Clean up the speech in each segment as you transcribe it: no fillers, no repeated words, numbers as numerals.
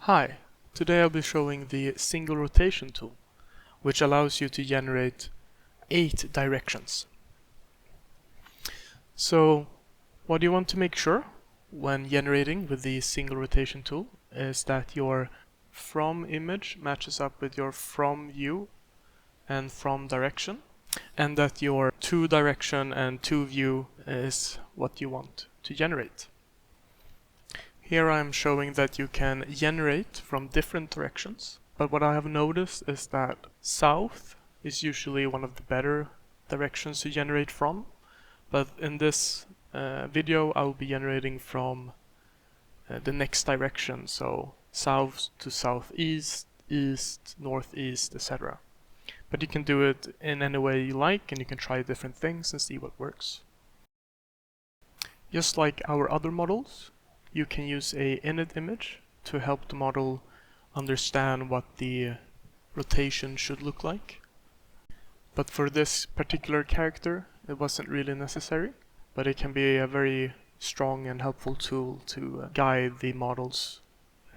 Hi, today I'll be showing the single rotation tool, which allows you to generate 8 directions. So what you want to make sure when generating with the single rotation tool is that your from image matches up with your from view and from direction, and that your to direction and to view is what you want to generate. Here I'm showing that you can generate from different directions, but what I have noticed is that south is usually one of the better directions to generate from, but in this video I will be generating from the next direction, so south to southeast, east, northeast, etc. But you can do it in any way you like, and you can try different things and see what works. Just like our other models, you can use a init image to help the model understand what the rotation should look like. But for this particular character, it wasn't really necessary, but it can be a very strong and helpful tool to guide the models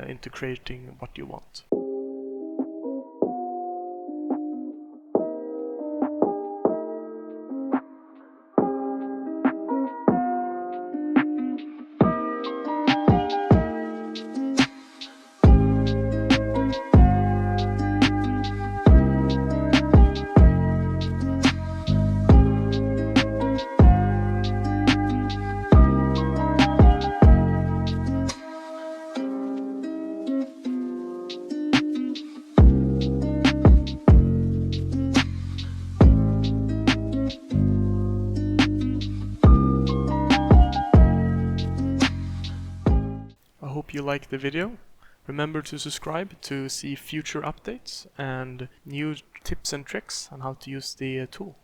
into creating what you want. I hope you liked the video. Remember to subscribe to see future updates and new tips and tricks on how to use the tool.